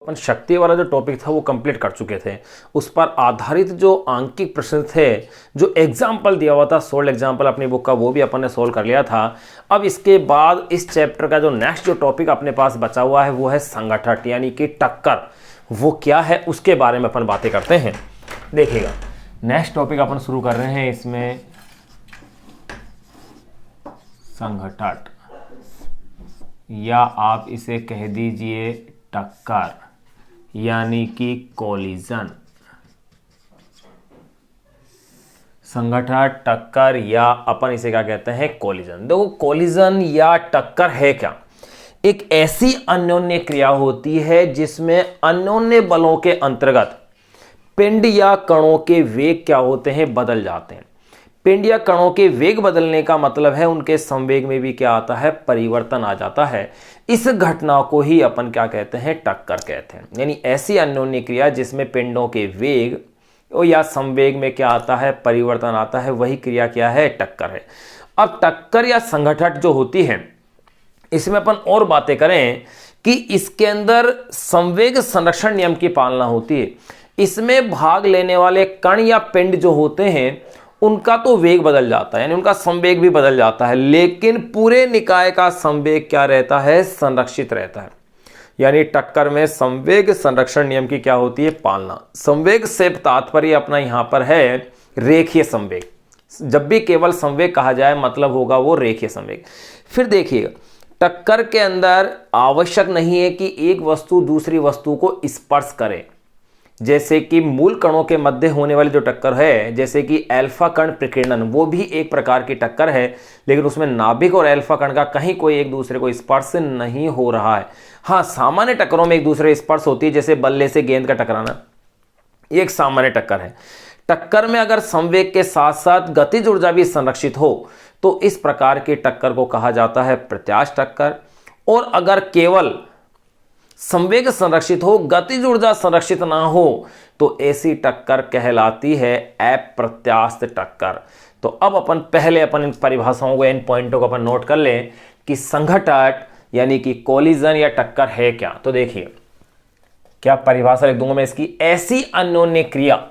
अपन शक्ति वाला जो टॉपिक था वो कंप्लीट कर चुके थे। उस पर आधारित जो आंकिक प्रश्न थे, जो एग्जाम्पल दिया हुआ था, 16 एग्जाम्पल अपनी बुक का, वो भी अपन ने सोल्व कर लिया था। अब इसके बाद इस चैप्टर का जो नेक्स्ट जो टॉपिक अपने पास बचा हुआ है वो है संघटन यानी कि टक्कर। वो क्या है उसके बारे में अपन बातें करते हैं। देखिएगा, नेक्स्ट टॉपिक अपन शुरू कर रहे हैं इसमें संघटन, या आप इसे कह दीजिए टक्कर यानी कि कोलिजन। संघटन, टक्कर, या अपन इसे क्या कहते हैं, कोलिजन। देखो, कोलिजन या टक्कर है क्या? एक ऐसी अन्योन्य क्रिया होती है जिसमें अन्योन्य बलों के अंतर्गत पिंड या कणों के वेग क्या होते हैं, बदल जाते हैं। पिंड या कणों के वेग बदलने का मतलब है उनके संवेग में भी क्या आता है, परिवर्तन आ जाता है। इस घटना को ही अपन क्या कहते हैं, टक्कर कहते हैं। यानी ऐसी अन्योन्य क्रिया जिसमें पिंडों के वेग या संवेग में क्या आता है, परिवर्तन आता है, वही क्रिया क्या है, टक्कर है। अब टक्कर या संघटन जो होती है, इसमें अपन और बातें करें कि इसके अंदर संवेग संरक्षण नियम की पालना होती है। इसमें भाग लेने वाले कण या पिंड जो होते हैं उनका तो वेग बदल जाता है, यानी उनका संवेग भी बदल जाता है, लेकिन पूरे निकाय का संवेग क्या रहता है, संरक्षित रहता है। यानी टक्कर में संवेग संरक्षण नियम की क्या होती है, पालना। संवेग से तात्पर्य अपना यहां पर है रेखीय संवेग। जब भी केवल संवेग कहा जाए मतलब होगा वो रेखीय संवेग। फिर देखिएगा, टक्कर के अंदर आवश्यक नहीं है कि एक वस्तु दूसरी वस्तु को स्पर्श करे। जैसे कि मूल कणों के मध्य होने वाली जो टक्कर है, जैसे कि अल्फा कण प्रकीर्णन, वो भी एक प्रकार की टक्कर है, लेकिन उसमें नाभिक और अल्फा कण का कहीं कोई एक दूसरे को स्पर्श नहीं हो रहा है। हाँ, सामान्य टक्करों में एक दूसरे स्पर्श होती है, जैसे बल्ले से गेंद का टकराना, ये एक सामान्य टक्कर है। टक्कर में अगर संवेग के साथ साथ गतिज ऊर्जा भी संरक्षित हो तो इस प्रकार की टक्कर को कहा जाता है प्रत्यास्थ टक्कर। और अगर केवल संवेग संरक्षित हो, गतिज ऊर्जा संरक्षित ना हो, तो ऐसी टक्कर कहलाती है अप्रत्यास्थ टक्कर। तो अब अपन पहले इन परिभाषाओं को, इन पॉइंटों को अपन नोट कर लें कि संघटन यानी कि कोलिजन या टक्कर है क्या। तो देखिए, क्या परिभाषा लिख दूंगा मैं इसकी, ऐसी अन्योन्य क्रिया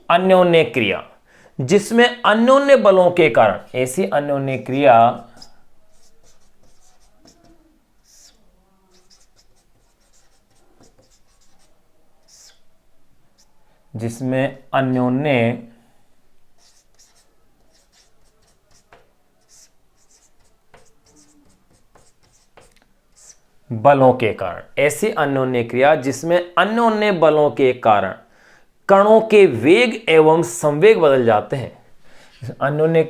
अन्योन्य क्रिया जिसमें अन्योन्य बलों के कारण, ऐसी अन्योन्य क्रिया जिसमें अन्योन्य बलों के कारण, ऐसी अन्योन्य क्रिया जिसमें अन्योन्य बलों के कारण कणों के वेग एवं संवेग बदल जाते हैं। अन्योन्य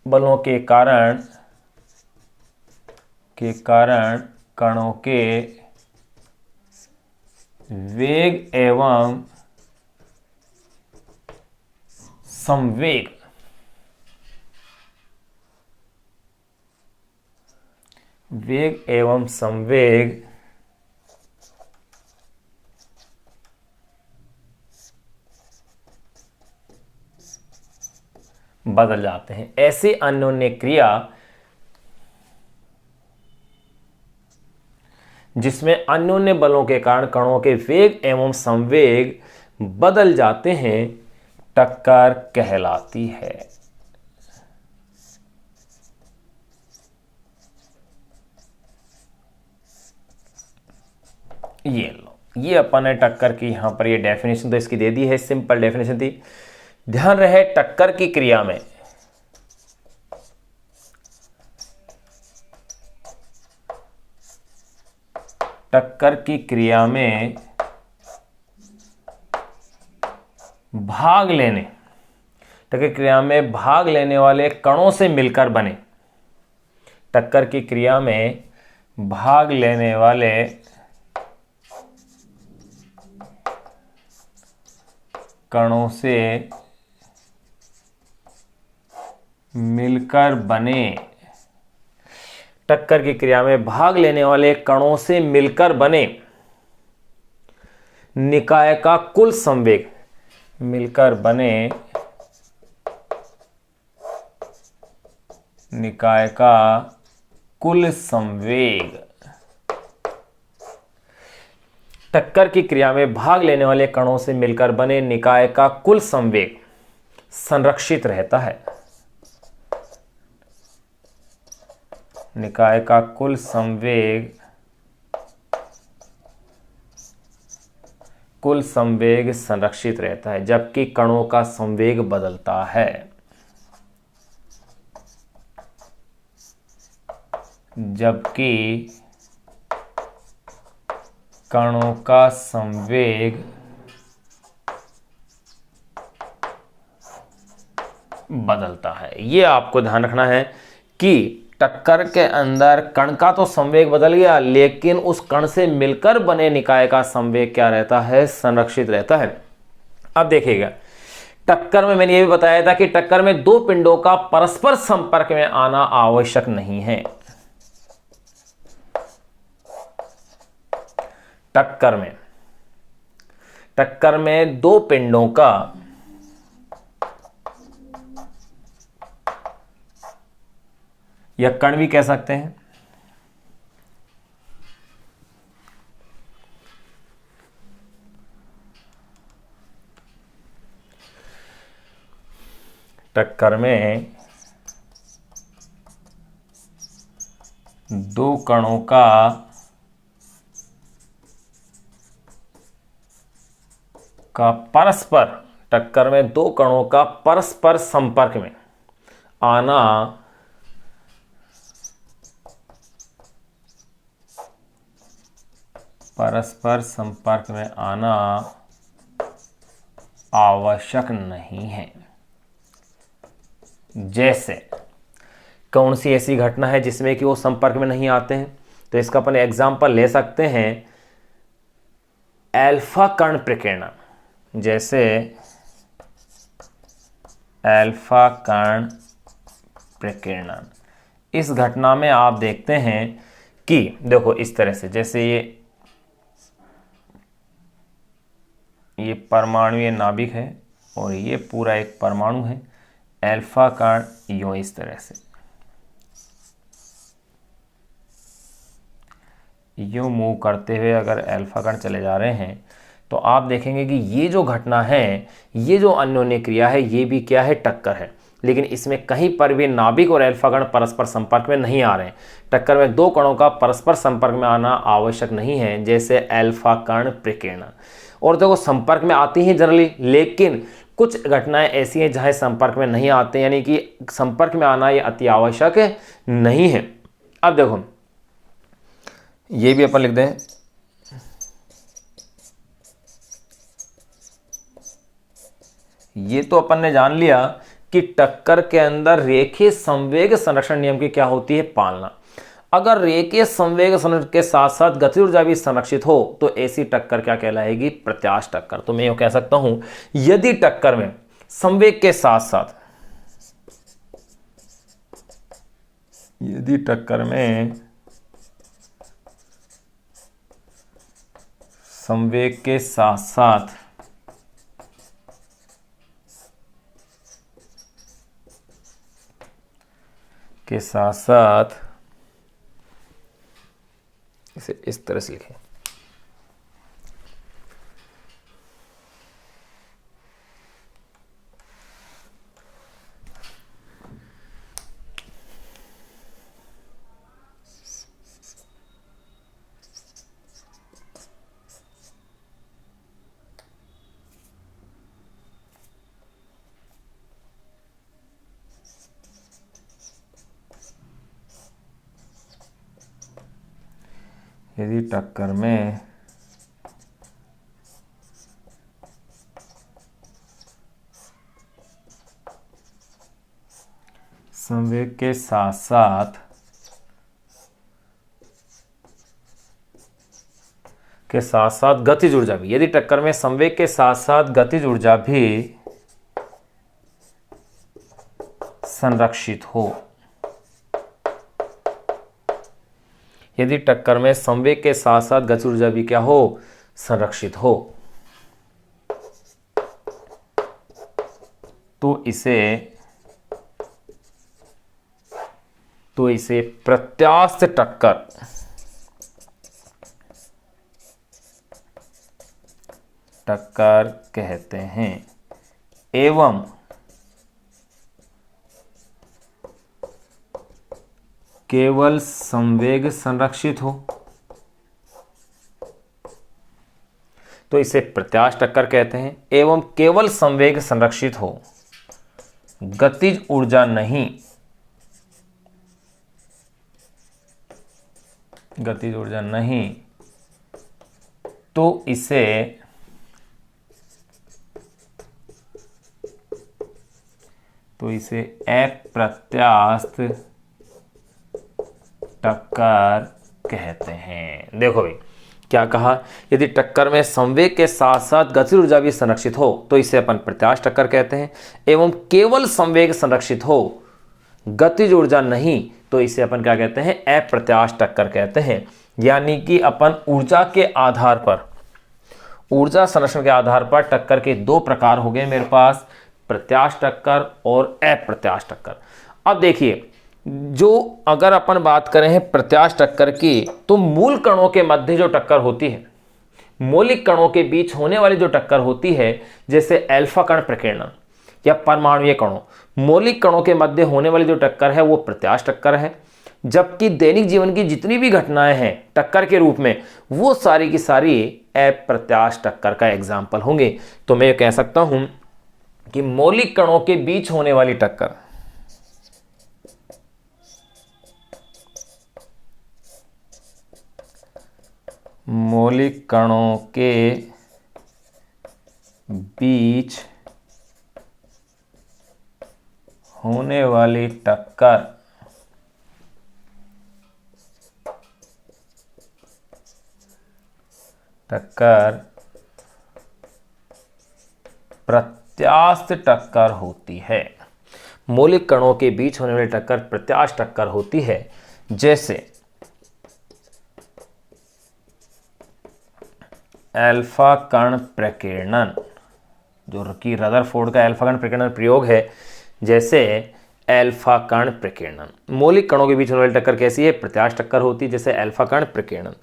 बलों के कारण कणों के वेग एवं संवेग बदल जाते हैं। ऐसी अन्योन्य क्रिया जिसमें अन्योन्य बलों के कारण कणों के वेग एवं संवेग बदल जाते हैं टक्कर कहलाती है। ये लो, ये अपन ने टक्कर की यहां पर ये डेफिनेशन तो इसकी दे दी है, सिंपल डेफिनेशन थी। ध्यान रहे, टक्कर की क्रिया में भाग लेने वाले कणों से मिलकर बने, टक्कर की क्रिया में भाग लेने वाले कणों से मिलकर बने, टक्कर की क्रिया में भाग लेने वाले कणों से मिलकर बने निकाय का कुल संवेग, मिलकर बने निकाय का कुल संवेग टक्कर की क्रिया में भाग लेने वाले कणों से मिलकर बने निकाय का कुल संवेग संरक्षित रहता है। निकाय का कुल संवेग संरक्षित रहता है, जबकि कणों का संवेग बदलता है। जबकि कणों का संवेग बदलता है। ये आपको ध्यान रखना है कि टक्कर के अंदर कण का तो संवेग बदल गया, लेकिन उस कण से मिलकर बने निकाय का संवेग क्या रहता है? संरक्षित रहता है। अब देखिएगा, टक्कर में मैंने ये भी बताया था कि टक्कर में दो पिंडों का परस्पर संपर्क में आना आवश्यक नहीं है। टक्कर में दो पिंडों का या कण भी कह सकते हैं, टक्कर में दो कणों का परस्पर टक्कर में दो कणों का परस्पर संपर्क में आना आवश्यक नहीं है। जैसे कौन सी ऐसी घटना है जिसमें कि वो संपर्क में नहीं आते हैं? तो इसका अपन एग्जाम्पल ले सकते हैं अल्फा कण प्रकीर्णन। जैसे अल्फा कण प्रकीर्णन, इस घटना में आप देखते हैं कि देखो इस तरह से, जैसे ये परमाणु नाभिक है और ये पूरा एक परमाणु है। अल्फा कण यूं इस तरह से यूं मूव करते हुए अगर अल्फा कण चले जा रहे हैं तो आप देखेंगे कि ये जो घटना है, ये जो अन्योन्य क्रिया है, ये भी क्या है? टक्कर है। लेकिन इसमें कहीं पर भी नाभिक और अल्फा कण परस्पर संपर्क में नहीं आ रहे हैं। टक्कर में दो कणों का परस्पर संपर्क में आना आवश्यक नहीं है, जैसे अल्फा कण प्रकीर्णन। और देखो संपर्क में आती हैं जनरली, लेकिन कुछ घटनाएं ऐसी हैं जहां संपर्क में नहीं आते, यानी कि संपर्क में आना ये अति आवश्यक नहीं है। अब देखो ये भी अपन लिख दें, ये तो अपन ने जान लिया कि टक्कर के अंदर रेखीय संवेग संरक्षण नियम की क्या होती है? पालना। अगर रेखीय संवेग संरक्षण के साथ साथ गति ऊर्जा भी संरक्षित हो तो ऐसी टक्कर क्या कहलाएगी? प्रत्यास्थ टक्कर। तो मैं ये कह सकता हूं, यदि टक्कर में संवेग के साथ साथ इसे इस तरह से लिखें, यदि टक्कर में संवेग के साथ साथ गतिज ऊर्जा भी, यदि टक्कर में संवेग के साथ साथ गतिज ऊर्जा भी संरक्षित हो, यदि टक्कर में संवेग के साथ साथ गतिज ऊर्जा भी क्या हो? संरक्षित हो, तो इसे इसे प्रत्यास्थ टक्कर कहते हैं। एवं केवल संवेग संरक्षित हो तो इसे प्रत्यास्थ टक्कर कहते हैं। एवं केवल संवेग संरक्षित हो, गतिज ऊर्जा नहीं, तो इसे अप्रत्यास्थ टक्कर कहते हैं। देखो भाई क्या कहा, यदि टक्कर में संवेग के साथ साथ गतिज ऊर्जा भी संरक्षित हो तो इसे अपन प्रत्यास्थ टक्कर कहते हैं। एवं केवल संवेग संरक्षित हो, गतिज ऊर्जा नहीं, तो इसे अपन क्या कहते हैं, अप्रत्यास्थ टक्कर कहते हैं। यानी कि अपन ऊर्जा के आधार पर, ऊर्जा संरक्षण के आधार पर टक्कर के दो प्रकार हो गए मेरे पास, प्रत्यास्थ टक्कर और अप्रत्यास्थ टक्कर। अब देखिए, जो अगर अपन बात करें प्रत्यास्थ टक्कर की, तो मूल कणों के मध्य जो टक्कर होती है, मौलिक कणों के बीच होने वाली जो टक्कर होती है, जैसे अल्फा कण प्रकीर्णन या परमाणुीय कणों, मौलिक कणों के मध्य होने वाली जो टक्कर है वो प्रत्यास्थ टक्कर है। जबकि दैनिक जीवन की जितनी भी घटनाएं हैं टक्कर के रूप में, वो सारी की सारी अप्रत्यास्थ टक्कर का एग्जाम्पल होंगे। तो मैं कह सकता हूं कि मौलिक कणों के बीच होने वाली टक्कर, मौलिक कणों के बीच होने वाली टक्कर प्रत्यास्थ टक्कर होती है। मौलिक कणों के बीच होने वाली टक्कर प्रत्यास्थ टक्कर होती है। जैसे अल्फा कण प्रकीर्णन, जो कि रदरफोर्ड का अल्फा कण प्रकीर्णन प्रयोग है, जैसे अल्फा कण प्रकीर्णन, मौलिक कणों के बीच होने वाली टक्कर कैसी है, प्रत्यास्थ टक्कर होती है, जैसे अल्फा कण प्रकीर्णन।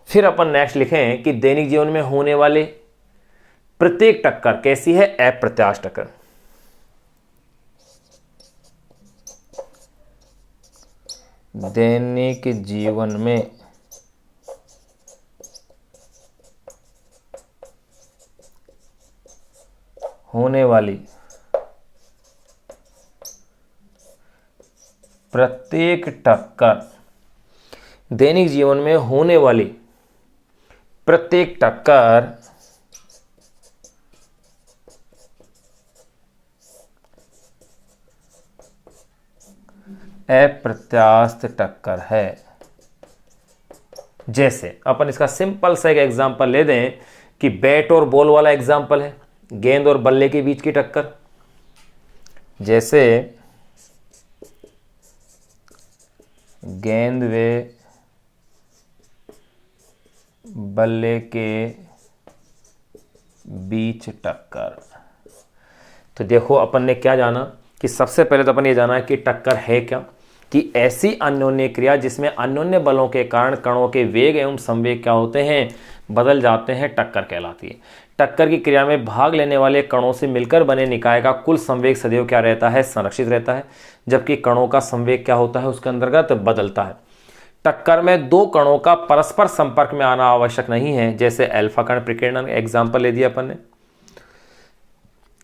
फिर अपन नेक्स्ट लिखें कि दैनिक जीवन में होने वाले प्रत्येक टक्कर कैसी है, अप्रत्यास्थ टक्कर। दैनिक जीवन में होने वाली प्रत्येक टक्कर, दैनिक जीवन में होने वाली प्रत्येक टक्कर अप्रत्यास्थ टक्कर है। जैसे अपन इसका सिंपल सा एक एग्जांपल ले दें कि बैट और बॉल वाला एग्जांपल है, गेंद और बल्ले के बीच की टक्कर। जैसे गेंद व बल्ले के बीच टक्कर। तो देखो अपन ने क्या जाना कि सबसे पहले तो अपन ये जाना कि टक्कर है क्या, कि ऐसी अन्योन्य क्रिया जिसमें अन्योन्य बलों के कारण कणों के वेग एवं संवेग क्या होते हैं, बदल जाते हैं, टक्कर कहलाती है। टक्कर की क्रिया में भाग लेने वाले कणों से मिलकर बने निकाय का कुल संवेग सदैव क्या रहता है, संरक्षित रहता है, जबकि कणों का संवेग क्या होता है, उसके अंतर्गत बदलता है। टक्कर में दो कणों का परस्पर संपर्क में आना आवश्यक नहीं है, जैसे अल्फा कण प्रकीर्णन एग्जाम्पल ले दिया अपन ने।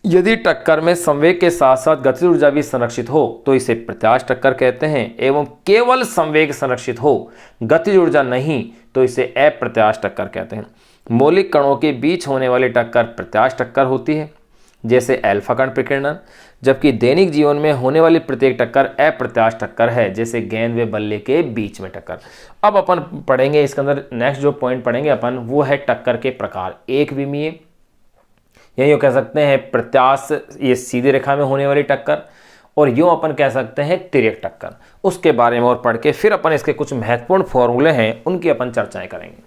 यदि टक्कर में संवेग के साथ साथ गतिज ऊर्जा भी संरक्षित हो तो इसे प्रत्यास्थ टक्कर कहते हैं। एवं केवल संवेग संरक्षित हो, गतिज ऊर्जा नहीं, तो इसे अप्रत्यास्थ टक्कर कहते हैं। मौलिक कणों के बीच होने वाली टक्कर प्रत्यास्थ टक्कर होती है, जैसे अल्फा कण प्रकीर्णन, जबकि दैनिक जीवन में होने वाली प्रत्येक टक्कर अप्रत्यास्थ टक्कर है, जैसे गेंद व बल्ले के बीच में टक्कर। अब अपन पढ़ेंगे इसके अंदर नेक्स्ट जो पॉइंट पढ़ेंगे अपन, वो है टक्कर के प्रकार। एक विमीय, यही कह सकते हैं प्रत्यास्थ, ये सीधी रेखा में होने वाली टक्कर, और यूं अपन कह सकते हैं तिर्यक टक्कर। उसके बारे में और पढ़ के फिर अपन इसके कुछ महत्वपूर्ण फॉर्मूले हैं उनकी अपन चर्चाएं करेंगे।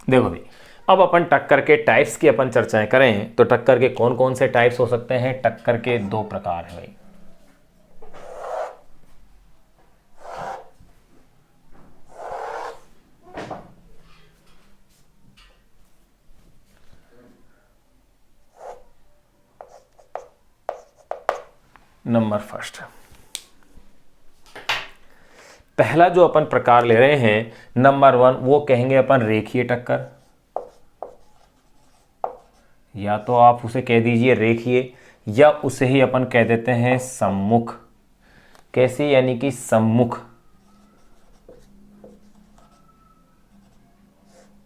देखो भाई, अब अपन टक्कर के टाइप्स की अपन चर्चाएं करें तो टक्कर के कौन कौन से टाइप्स हो सकते हैं। टक्कर के दो प्रकार हैं भाई। नंबर फर्स्ट, पहला जो अपन प्रकार ले रहे हैं नंबर वन, वो कहेंगे अपन रेखीय टक्कर, या तो आप उसे कह दीजिए रेखीय, या उसे ही अपन कह देते हैं सम्मुख। कैसे? यानी कि सम्मुख,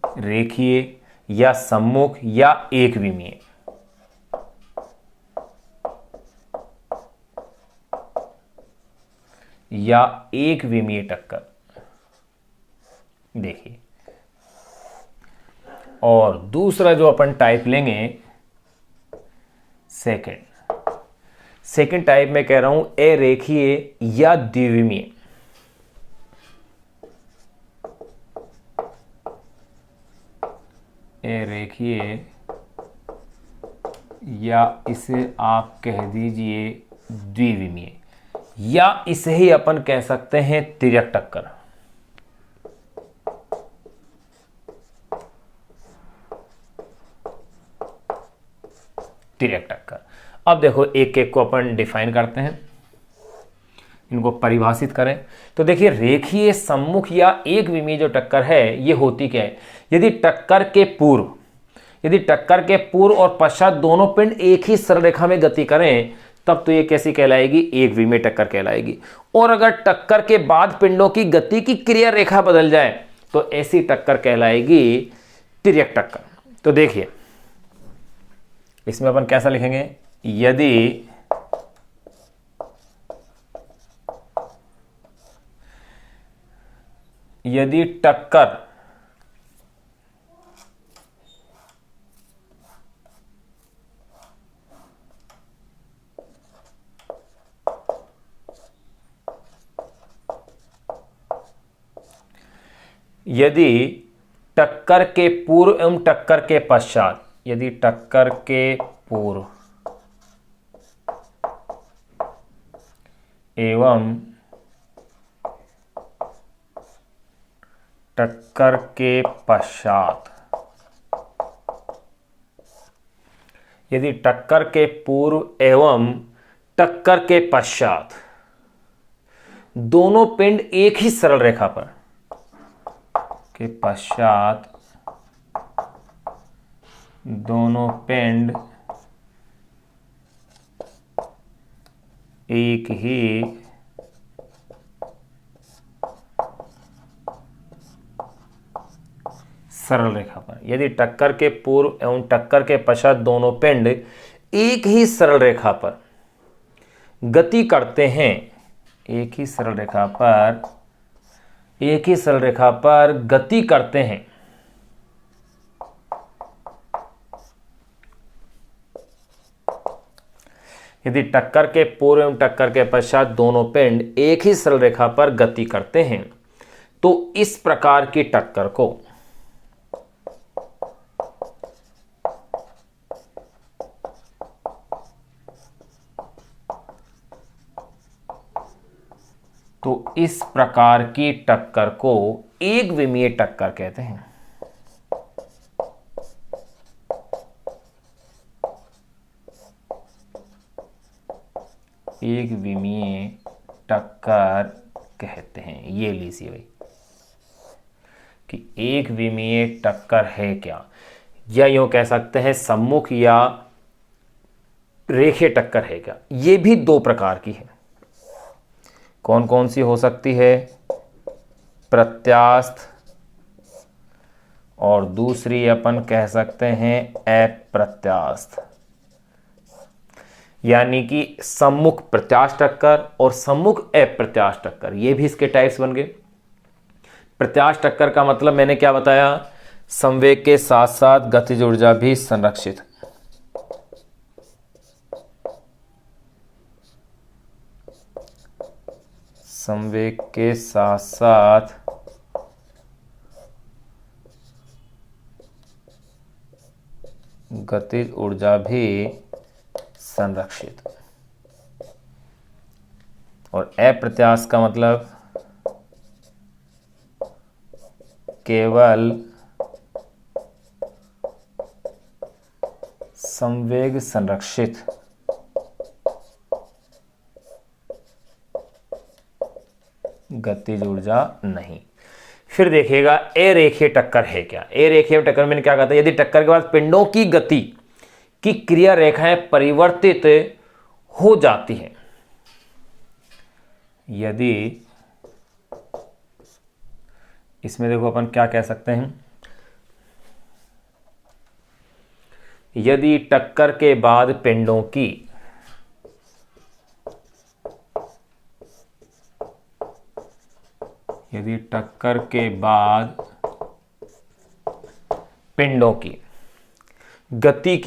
रेखीय या सम्मुख या एक विमीय। या एक विमीय टक्कर। देखिए, और दूसरा जो अपन टाइप लेंगे सेकंड टाइप में कह रहा हूं अरेखीय या द्विविमीय। अरेखीय या इसे आप कह दीजिए द्विविमीय, या इसे ही अपन कह सकते हैं तिर्यक टक्कर। तिर्यक टक्कर। अब देखो एक एक को अपन डिफाइन करते हैं, इनको परिभाषित करें तो देखिए, रेखीय, सम्मुख या एक विमीय जो टक्कर है ये होती क्या है? यदि टक्कर के पूर्व और पश्चात दोनों पिंड एक ही सरल रेखा में गति करें तब तो ये कैसी कहलाएगी? एक विमीय टक्कर कहलाएगी। और अगर टक्कर के बाद पिंडों की गति की क्रिया रेखा बदल जाए तो ऐसी टक्कर कहलाएगी तिर्यक टक्कर। तो देखिए, इसमें अपन कैसा लिखेंगे? यदि टक्कर के पूर्व एवं टक्कर के पश्चात, यदि टक्कर के पूर्व एवं टक्कर के पश्चात, यदि टक्कर के पूर्व एवं टक्कर के पश्चात दोनों पिंड एक ही सरल रेखा पर के पश्चात दोनों पिंड एक ही सरल रेखा पर, यदि टक्कर के पूर्व एवं टक्कर के पश्चात दोनों पिंड एक ही सरल रेखा पर गति करते हैं, एक ही सरल रेखा पर गति करते हैं, यदि टक्कर के पूर्व एवं टक्कर के पश्चात दोनों पिंड एक ही सरल रेखा पर गति करते हैं तो इस प्रकार की टक्कर को एक विमीय टक्कर कहते हैं। एक विमीय टक्कर कहते हैं। ये लीजिए भाई कि एक विमीय टक्कर है क्या, या यूं कह सकते हैं सम्मुख या रेखीय टक्कर है क्या। ये भी दो प्रकार की है। कौन कौन सी हो सकती है? प्रत्यास्थ, और दूसरी अपन कह सकते हैं अप्रत्यास्थ। यानी कि सम्मुख प्रत्यास्थ टक्कर और सम्मुख अप्रत्यास्थ टक्कर, ये भी इसके टाइप्स बन गए। प्रत्यास्थ टक्कर का मतलब मैंने क्या बताया? संवेग के साथ साथ गतिज ऊर्जा भी संरक्षित। संवेग के साथ साथ गतिज ऊर्जा भी संरक्षित। और अप्रत्यास्थ का मतलब केवल संवेग संरक्षित। गतिज ऊर्जा नहीं। फिर देखिएगा अरेखीय टक्कर है क्या। अरेखीय टक्कर में क्या कहता है, यदि टक्कर के बाद पिंडों की गति की क्रिया रेखाएं परिवर्तित हो जाती हैं। यदि इसमें देखो अपन क्या कह सकते हैं, यदि टक्कर के बाद पिंडों की पिंडों की गति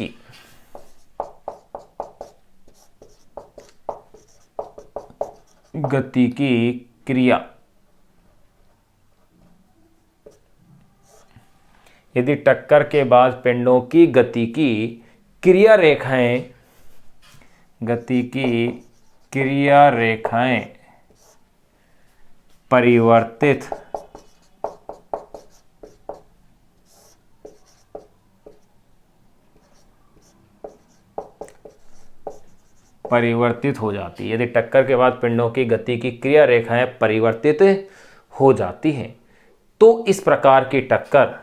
की क्रिया, यदि टक्कर के बाद पिंडों की गति की क्रिया रेखाएं परिवर्तित हो जाती है। यदि टक्कर के बाद पिंडों की गति की क्रिया रेखाएं परिवर्तित हो जाती हैं तो इस प्रकार की टक्कर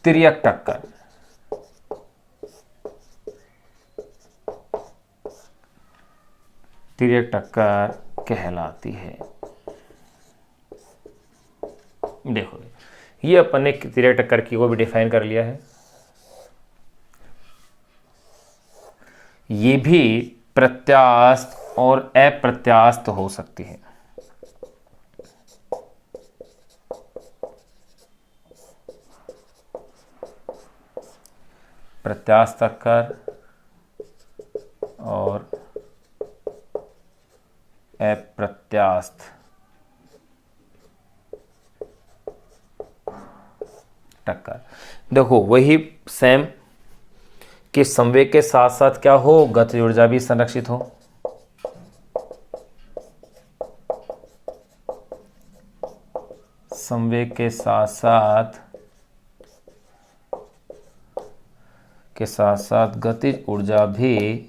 तिर्यक टक्कर कहलाती है। देखो ये अपन ने तिर्यक टक्कर की को भी डिफाइन कर लिया है। ये भी प्रत्यास्थ और अप्रत्यास्थ हो सकती है। प्रत्यास्थ टक्कर और अप्रत्यास्थ टक्कर। देखो वही सेम कि संवेग के साथ साथ क्या हो, गतिज ऊर्जा भी संरक्षित हो। संवेग के साथ साथ गतिज ऊर्जा भी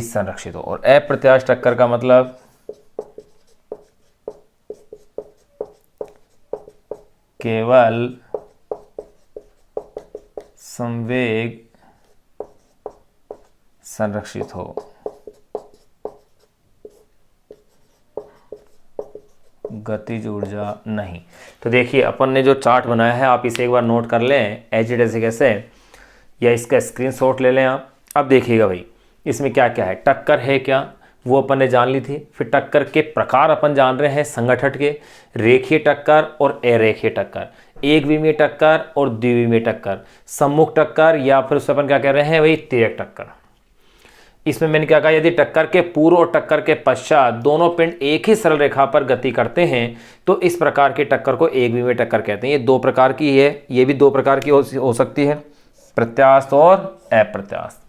संरक्षित हो। और अप्रत्यास्थ टक्कर का मतलब केवल संवेग संरक्षित हो, गतिज ऊर्जा नहीं। तो देखिए अपन ने जो चार्ट बनाया है आप इसे एक बार नोट कर लें एज इट इज कैसे, या इसका स्क्रीनशॉट ले लें आप। अब देखिएगा भाई इसमें क्या क्या है। टक्कर है क्या वो अपन ने जान ली थी। फिर टक्कर के प्रकार अपन जान रहे हैं संगठन के, रेखीय टक्कर और अरेखीय टक्कर, एक विमीय टक्कर और द्विविमीय टक्कर, सम्मुख टक्कर या फिर उसे अपन क्या कह रहे हैं भाई तिर्यक टक्कर। इसमें मैंने क्या कहा, यदि टक्कर के पूर्व और टक्कर के पश्चात दोनों पिंड एक ही सरल रेखा पर गति करते हैं तो इस प्रकार के टक्कर को एक विमीय टक्कर कहते हैं। ये दो प्रकार की है, ये भी दो प्रकार की हो सकती है, प्रत्यास्थ और अप्रत्यास्थ।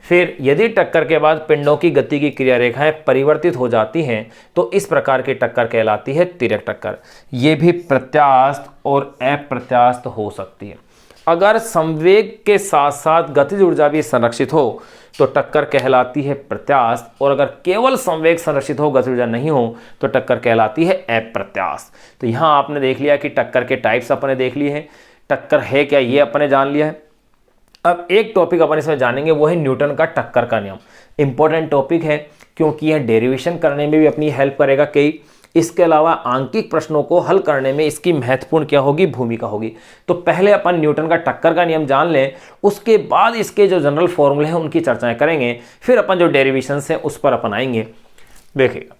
फिर यदि टक्कर के बाद पिंडों की गति की क्रिया रेखाएं परिवर्तित हो जाती हैं तो इस प्रकार की टक्कर कहलाती है तिर्यक टक्कर। ये भी प्रत्यास्थ और अप्रत्यास्थ हो सकती है। अगर संवेग के साथ साथ गतिज ऊर्जा भी संरक्षित हो तो टक्कर कहलाती है प्रत्यास्थ, और अगर केवल संवेग संरक्षित हो गतिज ऊर्जा नहीं हो तो टक्कर कहलाती है अप्रत्यास्थ। तो यहां आपने देख लिया कि टक्कर के टाइप्स अपने देख लिए हैं, टक्कर है क्या ये अपने जान लिया है। अब एक टॉपिक अपन इसमें जानेंगे वो है न्यूटन का टक्कर का नियम। इंपॉर्टेंट टॉपिक है क्योंकि यह डेरिवेशन करने में भी अपनी हेल्प करेगा कई, इसके अलावा आंकिक प्रश्नों को हल करने में इसकी महत्वपूर्ण क्या होगी, भूमिका होगी। तो पहले अपन न्यूटन का टक्कर का नियम जान लें, उसके बाद इसके जो जनरल फॉर्मूले हैं उनकी चर्चाएं करेंगे, फिर अपन जो डेरिवेशन है उस पर अपन आएंगे। देखिएगा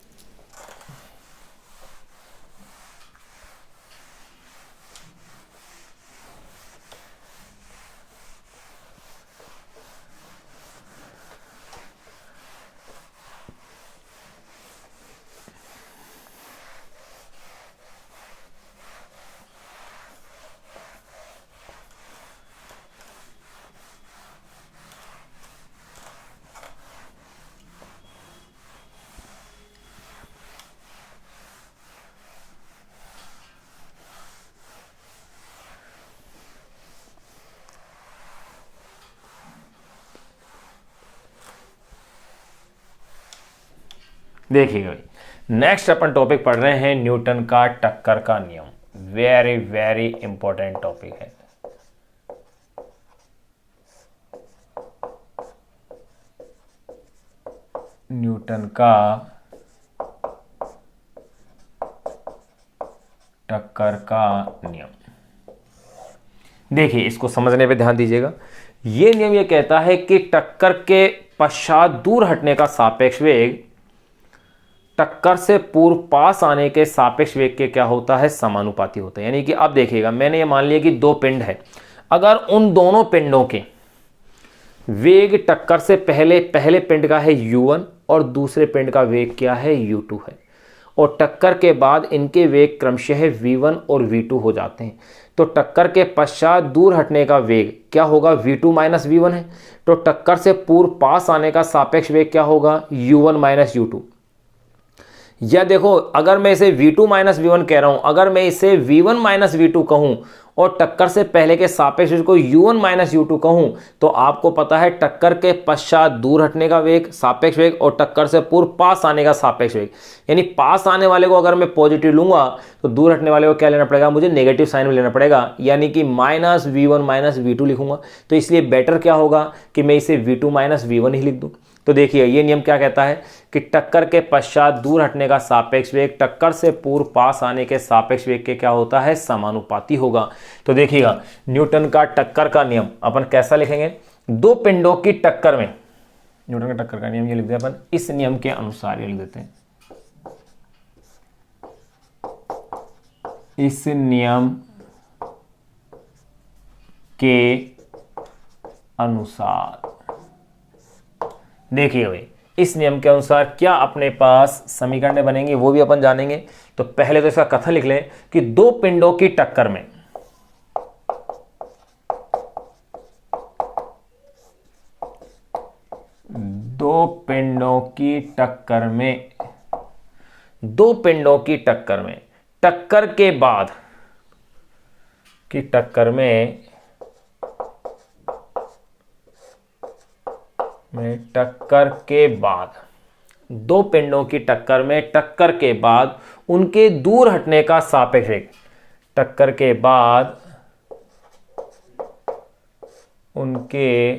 देखिएगा भाई, नेक्स्ट अपन टॉपिक पढ़ रहे हैं न्यूटन का टक्कर का नियम। वेरी वेरी इंपॉर्टेंट टॉपिक है। न्यूटन का टक्कर का नियम। देखिए, इसको समझने पे ध्यान दीजिएगा। यह नियम यह कहता है कि टक्कर के पश्चात दूर हटने का सापेक्ष वेग टक्कर से पूर्व पास आने के सापेक्ष वेग के क्या होता है, समानुपाती होता है। यानी कि अब देखिएगा, मैंने ये मान लिया कि दो पिंड है, अगर उन दोनों पिंडों के वेग टक्कर से पहले पिंड का है u1 और दूसरे पिंड का वेग क्या है, u2 है, और टक्कर के बाद इनके वेग क्रमशः v1 और v2 हो जाते हैं, तो टक्कर के पश्चात दूर हटने का वेग क्या होगा, v2 माइनस v1 है। तो टक्कर से पूर्व पास आने का सापेक्ष वेग क्या होगा, u1 माइनस u2। या देखो, अगर मैं इसे v2 माइनस v1 कह रहा हूं, अगर मैं इसे v1 माइनस v2 कहूं और टक्कर से पहले के सापेक्ष वेग को u1 माइनस u2 कहूं, तो आपको पता है टक्कर के पश्चात दूर हटने का वेग सापेक्ष वेग और टक्कर से पूर्व पास आने का सापेक्ष वेग। यानी पास आने वाले को अगर मैं पॉजिटिव लूंगा तो दूर हटने वाले को क्या लेना पड़ेगा, मुझे नेगेटिव साइन में लेना पड़ेगा, यानी कि माइनस v1 माइनस v2 लिखूंगा। तो इसलिए बेटर क्या होगा कि मैं इसे v2 माइनस v1 ही लिख दूं। तो देखिए, ये नियम क्या कहता है कि टक्कर के पश्चात दूर हटने का सापेक्ष वेग टक्कर से पूर्व पास आने के सापेक्ष वेग के क्या होता है, समानुपाती होगा। तो देखिएगा, न्यूटन का टक्कर का नियम अपन कैसा लिखेंगे, दो पिंडों की टक्कर में, न्यूटन का टक्कर का नियम ये लिख दें अपन, इस नियम के अनुसार ये लिख देते हैं, इस नियम के अनुसार। देखिए भाई, इस नियम के अनुसार क्या अपने पास समीकरण बनेंगे वो भी अपन जानेंगे। तो पहले तो इसका कथन लिख लें कि दो पिंडों की टक्कर में, दो पिंडों की टक्कर में, दो पिंडों की टक्कर में टक्कर के बाद की टक्कर में टक्कर के बाद, दो पिंडों की टक्कर में टक्कर के बाद उनके दूर हटने का सापेक्ष वेग, टक्कर के बाद उनके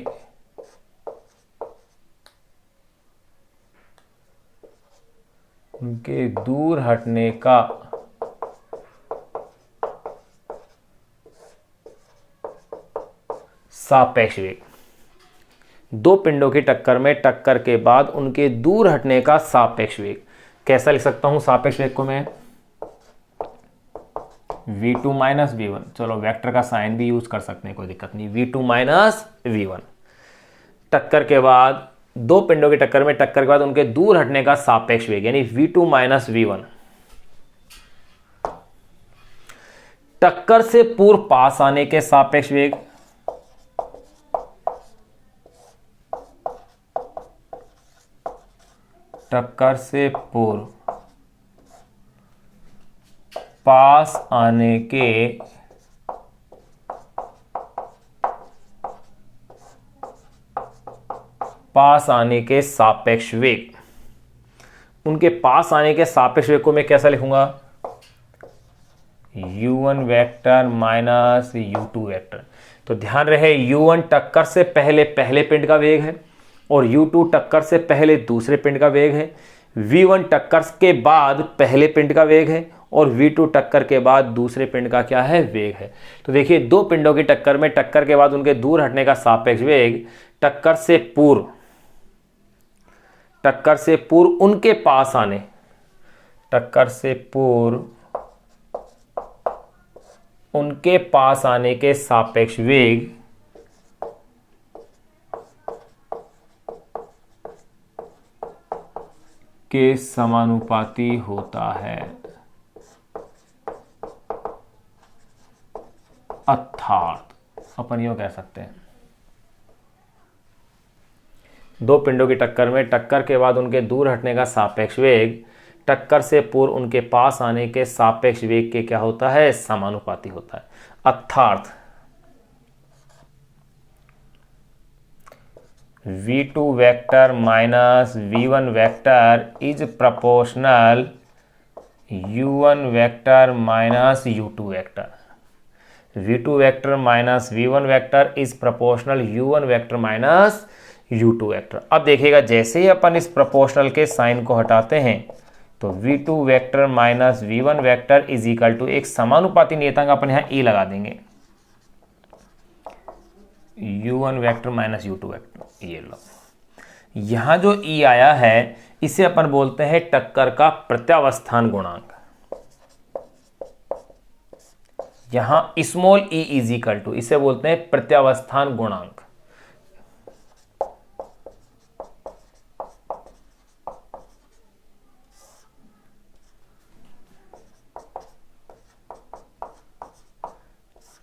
दूर हटने का सापेक्ष वेग, दो पिंडों की टक्कर में टक्कर के बाद उनके दूर हटने का सापेक्ष वेग। कैसा लिख सकता हूं सापेक्ष वेग को मैं, v2 माइनस v1, चलो वेक्टर का साइन भी यूज कर सकते हैं, कोई दिक्कत नहीं, v2 माइनस v1। टक्कर के बाद, दो पिंडों की टक्कर में टक्कर के बाद उनके दूर हटने का सापेक्ष वेग, यानी v2 माइनस v1। टक्कर से पूर्व पास आने के सापेक्ष वेग, टक्कर से पूर्व पास आने के सापेक्ष वेग, उनके पास आने के सापेक्ष वेग को मैं कैसा लिखूंगा, u1 vector minus u2 vector. तो ध्यान रहे, u1 टक्कर से पहले पिंड का वेग है और u2 टक्कर से पहले दूसरे पिंड का वेग है, v1 टक्कर के बाद पहले पिंड का वेग है और v2 टक्कर के बाद दूसरे पिंड का क्या है, वेग है। तो देखिए, दो पिंडों की टक्कर में टक्कर के बाद उनके दूर हटने का सापेक्ष वेग टक्कर से पूर्व उनके पास आने, टक्कर से पूर्व उनके पास आने के सापेक्ष वेग के समानुपाती होता है। अर्थात अपन यूं कह सकते हैं, दो पिंडों की टक्कर में टक्कर के बाद उनके दूर हटने का सापेक्ष वेग टक्कर से पूर्व उनके पास आने के सापेक्ष वेग के क्या होता है, समानुपाती होता है। अर्थात v2 vector minus v1 vector is proportional u1 vector minus u2 vector. v2 vector minus v1 vector is proportional u1 vector minus u2 vector. अब देखिएगा जैसे ही अपन इस प्रपोर्शनल के साइन को हटाते हैं तो v2 vector minus v1 vector is equal to एक समानुपाती नियतांक अपन यहां e लगा देंगे, u1 vector minus u2 vector. ये लो, यहां जो e आया है इसे अपन बोलते हैं टक्कर का प्रत्यावस्थान गुणांक। यहां small e is equal to, इसे बोलते हैं प्रत्यावस्थान गुणांक।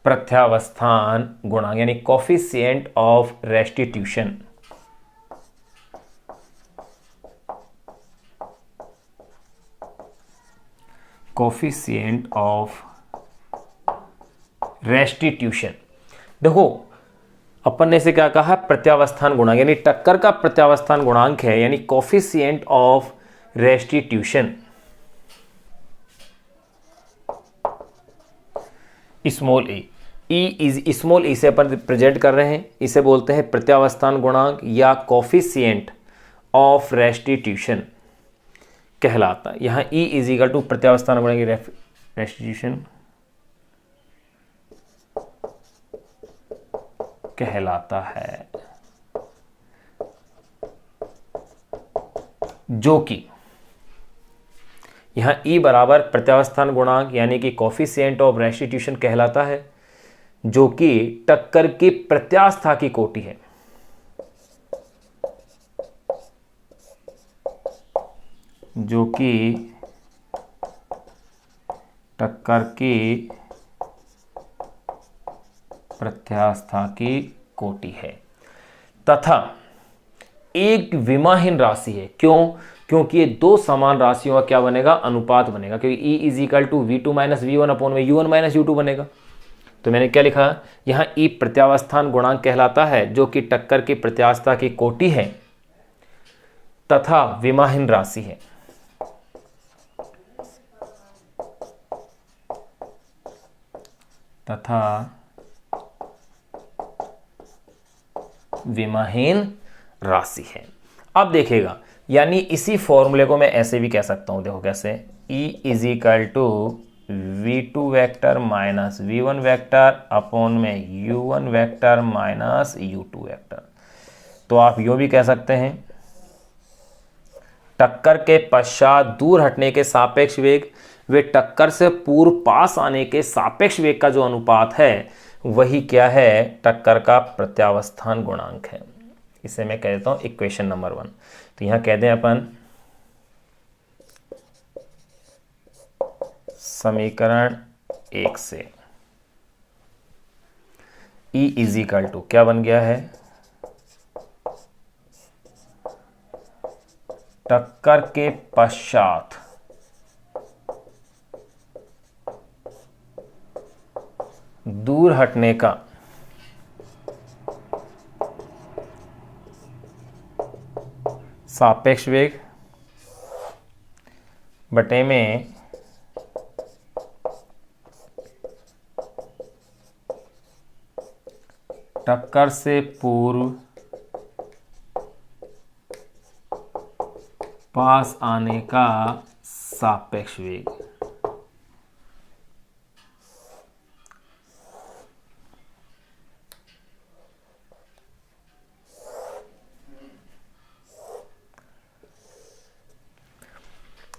प्रत्यावस्थान गुणांक यानी coefficient of restitution. Coefficient of restitution. देखो अपन ने इसे क्या कहा, प्रत्यावस्थान गुणांक, यानी टक्कर का प्रत्यावस्थान गुणांक है, यानी coefficient of restitution small e small e से अपन प्रेजेंट कर रहे हैं, इसे बोलते हैं प्रत्यावस्थान गुणांक या कोफिशिएंट ऑफ रेस्टिट्यूशन कहलाता है। यहां ई इज इक्वल टू प्रत्यावस्थान गुणांक रेस्टिट्यूशन कहलाता है, जो कि यहां ई बराबर प्रत्यावस्थान गुणांक यानी कि कोफिशिएंट ऑफ रेस्टिट्यूशन कहलाता है, जो कि टक्कर की प्रत्यास्था की कोटि है। जो कि टक्कर की प्रत्यास्था की कोटि है तथा एक विमाहीन राशि है। क्यों? क्योंकि ये दो समान राशियों का क्या बनेगा, अनुपात बनेगा, क्योंकि E is equal to V2 minus V1 upon में U1 माइनस U2 बनेगा। तो मैंने क्या लिखा, यहां E प्रत्यावस्थान गुणांक कहलाता है, जो कि टक्कर की प्रत्यास्था की कोटि है तथा विमाहीन राशि है। तथा विमाहीन राशि है। अब देखेगा, यानी इसी फॉर्मूले को मैं ऐसे भी कह सकता हूं, देखो कैसे, E is equal to V2 vector minus V1 vector upon में U1 vector minus U2 vector. तो आप यूं भी कह सकते हैं, टक्कर के पश्चात दूर हटने के सापेक्ष वेग वे टक्कर से पूर्व पास आने के सापेक्ष वेग का जो अनुपात है वही क्या है, टक्कर का प्रत्यावस्थान गुणांक है। इसे मैं कह देता हूं इक्वेशन नंबर 1। तो यहां कह दें अपन समीकरण 1 से E इज इक्वल टू क्या बन गया है, टक्कर के पश्चात दूर हटने का सापेक्ष वेग बटे में टक्कर से पूर्व पास आने का सापेक्ष वेग।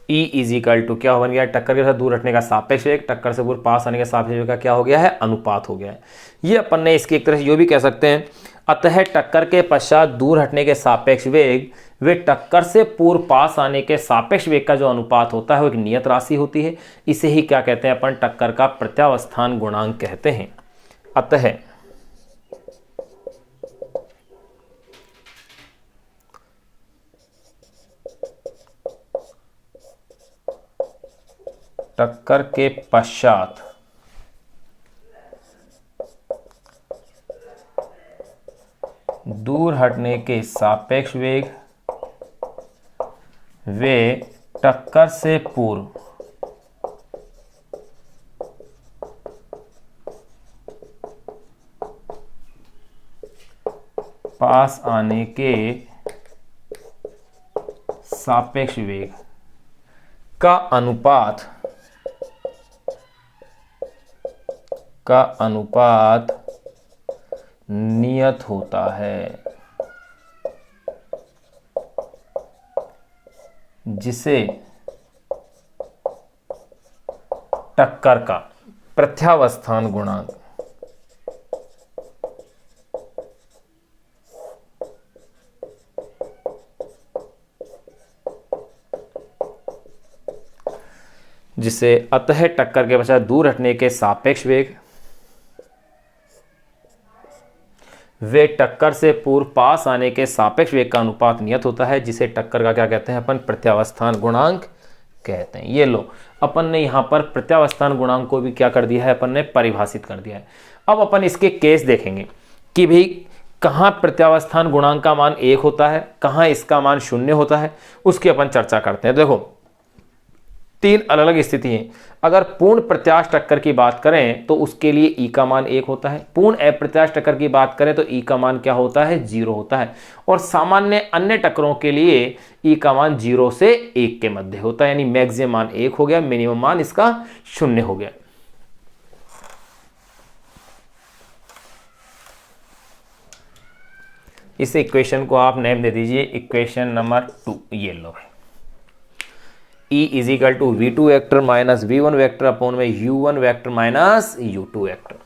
E इज इक्वल टू क्या बन गया, टक्कर के साथ दूर हटने का सापेक्ष वेग, टक्कर से पूर्व पास आने के सापेक्ष वेग का क्या हो गया है, अनुपात हो गया है। ये अपन ने इसकी एक तरह से यो भी कह सकते हैं, अतः टक्कर के पश्चात दूर हटने के सापेक्ष वेग वे टक्कर से पूर्व पास आने के सापेक्ष वेग का जो अनुपात होता है वो एक नियत राशि होती है। इसे ही क्या कहते हैं अपन, टक्कर का प्रत्यावस्थान गुणांक कहते हैं। अतः टक्कर के पश्चात दूर हटने के सापेक्ष वेग वे टक्कर से पूर्व पास आने के सापेक्ष वेग का अनुपात नियत होता है, जिसे टक्कर का प्रत्यावस्थान गुणांक जिसे अतः टक्कर के पश्चात दूर हटने के सापेक्ष वेग वे टक्कर से पूर्व पास आने के सापेक्ष वेग का अनुपात नियत होता है, जिसे टक्कर का क्या कहते हैं अपन? प्रत्यावस्थान गुणांक कहते हैं। ये लो, अपन ने यहां पर प्रत्यावस्थान गुणांक को भी क्या कर दिया है? अपन ने परिभाषित कर दिया है। अब अपन इसके केस देखेंगे कि भाई कहां प्रत्यावस्थान गुणांक का मान 1 होता है, कहां इसका मान 0 होता है, उसकी अपन चर्चा करते हैं। देखो, 3 अलग अलग स्थिति हैं। अगर पूर्ण प्रत्यास्थ टक्कर की बात करें तो उसके लिए ई का मान 1 होता है। पूर्ण अप्रत्यास्थ टक्कर की बात करें तो ई का मान क्या होता है? 0 होता है। और सामान्य अन्य टक्करों के लिए ई का मान 0 से 1 के मध्य होता है, यानी मैक्सिमम मान 1 हो गया, मिनिमम मान इसका 0 हो गया। इस इक्वेशन को आप नेम दे दीजिए इक्वेशन नंबर 2। ये लो, E is equal to V2 vector minus V1 vector upon में U1 vector minus U2 vector.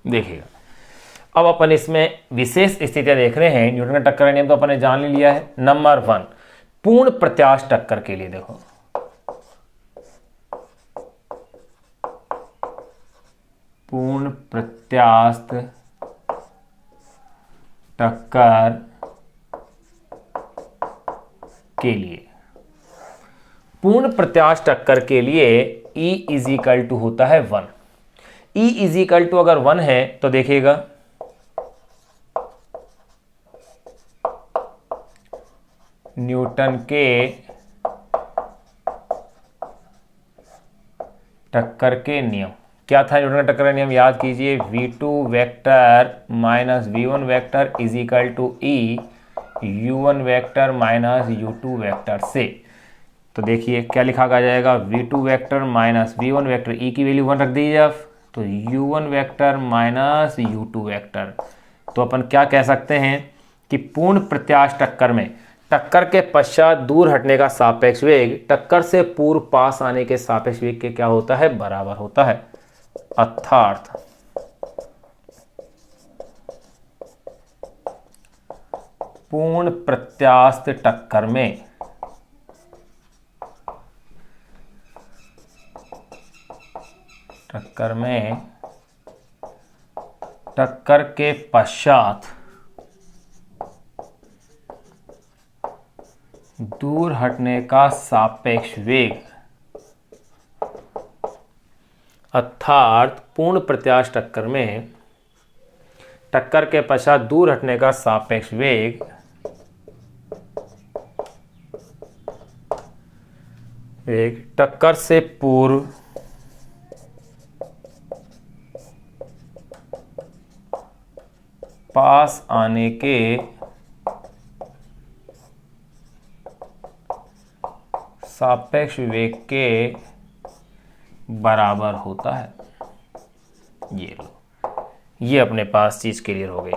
देखिएगा, अब अपन इसमें विशेष स्थितियां देख रहे हैं। न्यूटन का टक्कर का नियम तो अपन ने जान लिया है। नंबर 1, पूर्ण प्रत्यास्थ टक्कर के लिए देखो, पूर्ण प्रत्यास्थ टक्कर के लिए, पूर्ण प्रत्यास्थ टक्कर के लिए E इज इक्वल टू होता है 1। E इज इक्वल टू अगर 1 है तो देखिएगा न्यूटन के टक्कर के नियम क्या था? न्यूटन का टक्कर का नियम याद कीजिए, V2 vector minus V1 vector is equal to E U1 vector minus U2 vector से। तो देखिए क्या लिखा आ जाएगा? V2 वेक्टर माइनस V1 वेक्टर, E की वैल्यू 1 रख दीजिए आप, तो U1 vector minus U2 vector. तो अपन क्या कह सकते हैं कि पूर्ण प्रत्यास्थ टक्कर में टक्कर के पश्चात दूर हटने का सापेक्ष वेग टक्कर से पूर्व पास आने के सापेक्ष वेग के क्या होता है? बराबर होता है। अर्थात पूर्ण प्रत्यास्थ टक्कर में टक्कर के पश्चात दूर हटने का सापेक्ष वेग, अर्थात पूर्ण प्रत्यास्थ टक्कर में टक्कर के पश्चात दूर हटने का सापेक्ष वेग टक्कर से पूर्व पास आने के सापेक्ष वेग के बराबर होता है। ये लो, ये अपने पास चीज क्लियर हो गई।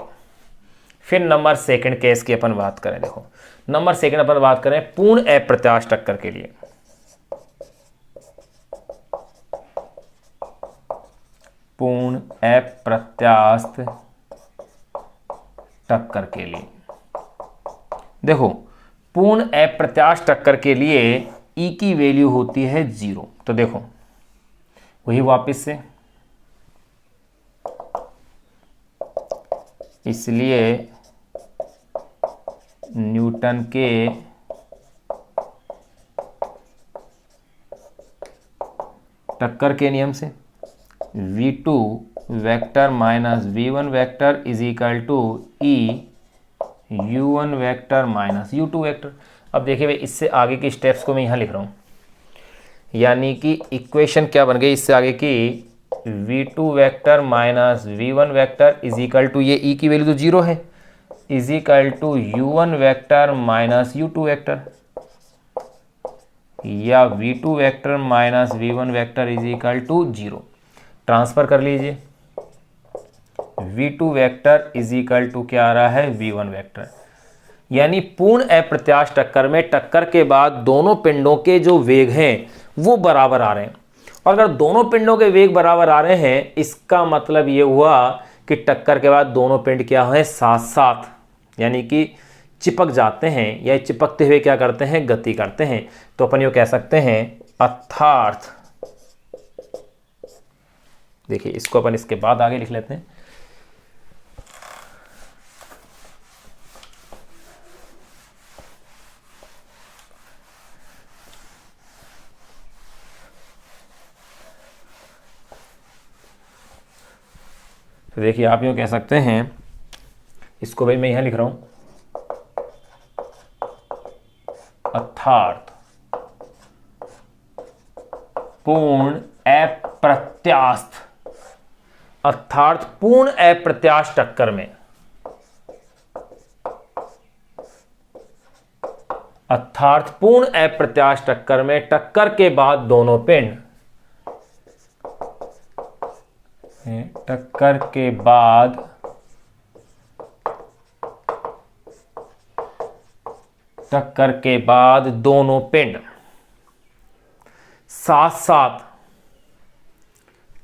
फिर नंबर सेकंड केस की अपन बात करें। देखो, नंबर सेकंड अपन बात करें पूर्ण अप्रत्यास्थ टक्कर के लिए। पूर्ण अप्रत्यास्थ टक्कर के लिए। देखो पूर्ण अप्रत्याश टक्कर के लिए ई की वैल्यू होती है 0। तो देखो वही वापस से, इसलिए न्यूटन के टक्कर के नियम से v2 vector minus v1 vector is equal to E u1 vector minus u2 vector. अब देखिए भाई, इससे आगे की स्टेप्स को मैं यहाँ लिख रहा हूँ, यानी कि इक्वेशन क्या बन गई इससे आगे की, v2 vector minus v1 vector is equal to, ये e की वैल्यू तो 0 है, is equal to u1 vector minus u2 vector, या v2 vector minus v1 vector is equal to 0। Transfer कर लीजिए, v2 vector is equal to क्या आ रहा है, v1 वेक्टर। यानी पूर्ण अप्रत्याश टक्कर में टक्कर के बाद दोनों पिंडों के जो वेग हैं वो बराबर आ रहे हैं, और अगर दोनों पिंडों के वेग बराबर आ रहे हैं इसका मतलब ये हुआ कि टक्कर के बाद दोनों पिंड क्या है, साथ साथ, यानी कि चिपक जाते हैं, या चिपकते हुए क्या करते हैं, गति करते हैं। तो अपन ये कह सकते हैं अर्थात, देखिए इसको अपन इसके बाद आगे लिख लेते हैं, तो देखिए आप यूँ कह सकते हैं, इसको भाई मैं यहाँ लिख रहा हूँ, अर्थात पूर्ण अप्रत्यास्थ, अर्थात पूर्ण अप्रत्याश टक्कर में, अर्थात पूर्ण अप्रत्याश टक्कर में टक्कर के बाद दोनों पिंड, टक्कर के बाद दोनों पिंड साथ साथ,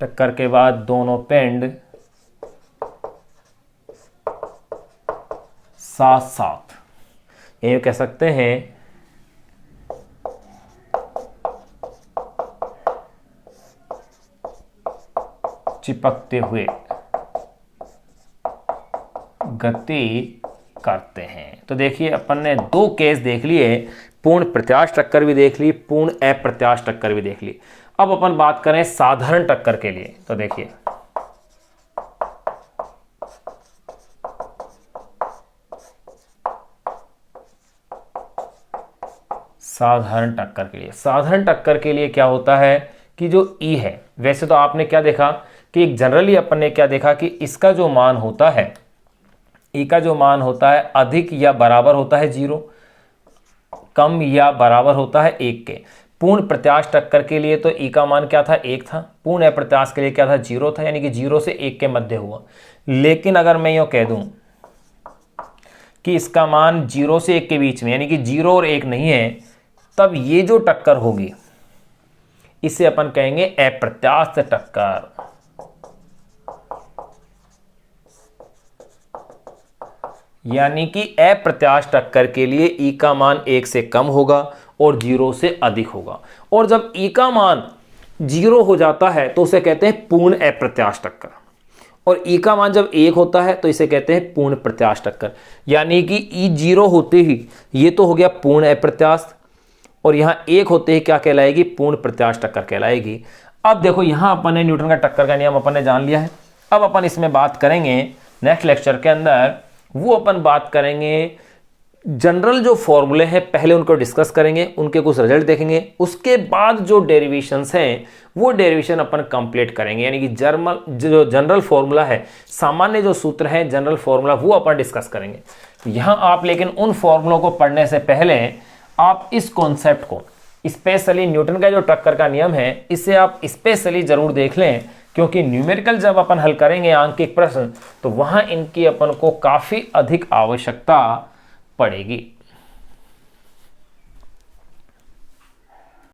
टक्कर के बाद दोनों पिंड साथ साथ, ये कह सकते हैं चिपकते हुए गति करते हैं। तो देखिए अपन ने दो केस देख लिए, पूर्ण प्रत्याश टक्कर भी देख ली, पूर्ण अप्रत्याश टक्कर भी देख ली। अब अपन बात करें साधारण टक्कर के लिए। तो देखिए साधारण टक्कर के लिए, साधारण टक्कर के लिए क्या होता है कि जो ई है, वैसे तो आपने क्या देखा कि एक जनरली अपन ने क्या देखा कि इसका जो मान होता है, ई का जो मान होता है अधिक या बराबर होता है 0, कम या बराबर होता है 1 के। पूर्ण प्रत्याश टक्कर के लिए तो ई का मान क्या था, 1 था। पूर्ण अप्रत्याश के लिए क्या था, 0 था, यानी कि 0 से 1 के मध्य हुआ। लेकिन अगर मैं यूँ कह दूं कि इसका मान 0 से 1 के बीच में, यानी कि 0 और 1 नहीं है, तब ये जो टक्कर होगी इसे अपन कहेंगे अप्रत्यास्थ टक्कर। यानी कि अप्रत्याश टक्कर के लिए ई का मान 1 से कम होगा और 0 से अधिक होगा, और जब ई का मान 0 हो जाता है तो उसे कहते हैं पूर्ण अप्रत्याश टक्कर, और ई का मान जब 1 होता है तो इसे कहते हैं पूर्ण प्रत्याश टक्कर। यानी कि ई 0 होते ही ये तो हो गया पूर्ण अप्रत्याश, और यहां 1 होते ही क्या कहलाएगी, पूर्ण प्रत्याश टक्कर कहलाएगी। अब देखो यहां अपन ने न्यूटन का टक्कर का नियम अपन ने जान लिया है। अब अपन इसमें बात करेंगे नेक्स्ट लेक्चर के अंदर, वो अपन बात करेंगे जनरल जो फॉर्मूले हैं, पहले उनको डिस्कस करेंगे, उनके कुछ रिजल्ट देखेंगे, उसके बाद जो डेरिवेशंस हैं वो डेरिवेशन अपन कंप्लीट करेंगे। यानी कि जो जनरल फॉर्मूला है, सामान्य जो सूत्र है जनरल फॉर्मूला, वो अपन डिस्कस करेंगे। यहाँ आप लेकिन उन फॉर्मूलों को पढ़ने से पहले आप इस कॉन्सेप्ट को, स्पेशली न्यूटन का जो टक्कर का नियम है, इसे आप स्पेशली जरूर देख लें, क्योंकि न्यूमेरिकल जब अपन हल करेंगे आंकिक प्रश्न, तो वहां इनकी अपन को काफी अधिक आवश्यकता पड़ेगी।